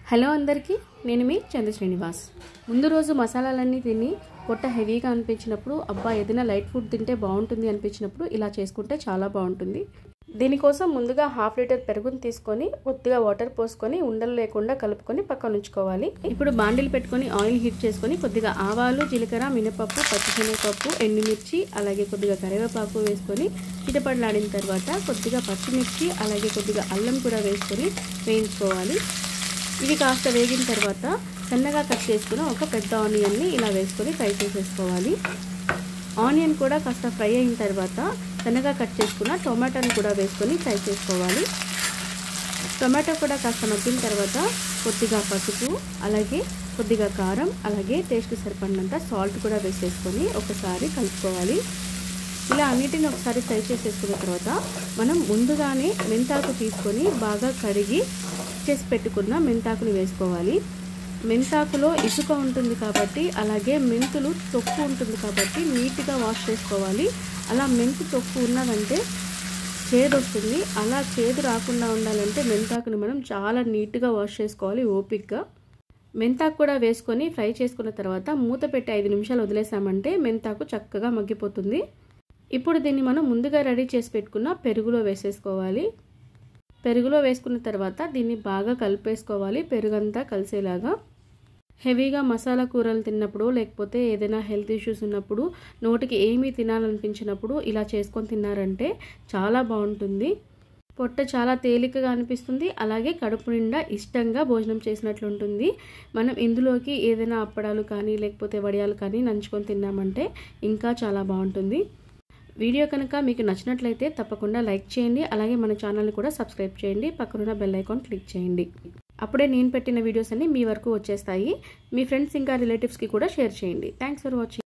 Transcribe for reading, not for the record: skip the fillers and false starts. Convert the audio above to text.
Hello అందరికీ, నేను మీ చంద్ర శ్రీనివాస్. ముందు రోజు మసాలాలన్నీ తిని పొట్ట హెవీగా అనిపించినప్పుడు, అబ్బా ఏదైనా లైట్ ఫుడ్ తింటే బాగుంటుంది అనిపించినప్పుడు ఇలా చేసుకుంటే చాలా బాగుంటుంది. దీనికోసం ముందుగా 1/2 లీటర్ పెరుగుని తీసుకొని కొద్దిగా వాటర్ పోసుకొని ఉండలు లేకుండా కలుపుకొని పక్కన ఉంచుకోవాలి. ఇప్పుడు బాండిల్ పెట్టుకొని ఆయిల్ హీట్ చేసుకొని కొద్దిగా ఆవాలు, జీలకర్ర, మినపప్పు, పచ్చిశనగపప్పు, ఎండుమిర్చి, అలాగే కొద్దిగా కరివేపాకు వేసుకొని చిటపటలాడిన తర్వాత కొద్దిగా పచ్చిమిర్చి, అలాగే కొద్దిగా అల్లం కూడా వేసుకొని వేయించుకోవాలి. ఇవి కాస్త వేగిన తర్వాత సన్నగా కట్ చేసుకున్న ఒక పెద్ద ఆనియన్ని ఇలా వేసుకొని ఫ్రై చేసేసుకోవాలి. ఆనియన్ కూడా కాస్త ఫ్రై అయిన తర్వాత సన్నగా కట్ చేసుకున్న టొమాటోని కూడా వేసుకొని ఫ్రై చేసుకోవాలి. టొమాటో కూడా కాస్త మగ్గిన తర్వాత కొద్దిగా పసుపు, అలాగే కొద్దిగా కారం, అలాగే టేస్ట్కి సరిపడినంత సాల్ట్ కూడా వేసేసుకొని ఒకసారి కలుపుకోవాలి. ఇలా అన్నిటిని ఒకసారి ఫ్రై చేసేసుకున్న తర్వాత మనం ముందుగానే మెంతాకు తీసుకొని బాగా కడిగి చేసి పెట్టుకున్న మెంతాకుని వేసుకోవాలి. మెంతాకులో ఇసుక ఉంటుంది కాబట్టి, అలాగే మెంతులు తొక్కు ఉంటుంది కాబట్టి నీట్గా వాష్ చేసుకోవాలి. అలా మెంతు తొక్కు ఉన్నదంటే చేదు వస్తుంది. అలా చేదు రాకుండా ఉండాలంటే మెంతాకుని మనం చాలా నీట్గా వాష్ చేసుకోవాలి ఓపిక్గా. మెంతాకు కూడా వేసుకొని ఫ్రై చేసుకున్న తర్వాత మూత పెట్టి 5 నిమిషాలు వదిలేసామంటే మెంతాకు చక్కగా మగ్గిపోతుంది. ఇప్పుడు దీన్ని మనం ముందుగా రెడీ చేసి పెట్టుకున్న పెరుగులో వేసేసుకోవాలి. పెరుగులో వేసుకున్న తర్వాత దీన్ని బాగా కలిపేసుకోవాలి, పెరుగంతా కలిసేలాగా. హెవీగా మసాలా కూరలు తిన్నప్పుడు, లేకపోతే ఏదైనా హెల్త్ ఇష్యూస్ ఉన్నప్పుడు, నోటికి ఏమీ తినాలనిపించినప్పుడు ఇలా చేసుకొని తిన్నారంటే చాలా బాగుంటుంది. పొట్ట చాలా తేలికగా అనిపిస్తుంది, అలాగే కడుపు నిండా ఇష్టంగా భోజనం చేసినట్లు ఉంటుంది. మనం ఇందులోకి ఏదైనా అప్పడాలు కానీ లేకపోతే వడియాలు కానీ నంచుకొని తిన్నామంటే ఇంకా చాలా బాగుంటుంది. వీడియో కనుక మీకు నచ్చినట్లయితే తప్పకుండా లైక్ చేయండి, అలాగే మన ఛానల్ని కూడా సబ్స్క్రైబ్ చేయండి, పక్కనున్న బెల్ ఐకాన్ క్లిక్ చేయండి. అప్పుడే నేను పెట్టిన వీడియోస్ అన్ని మీ వరకు వచ్చేస్తాయి. మీ ఫ్రెండ్స్ ఇంకా రిలేటివ్స్కి కూడా షేర్ చేయండి. Thanks for watching.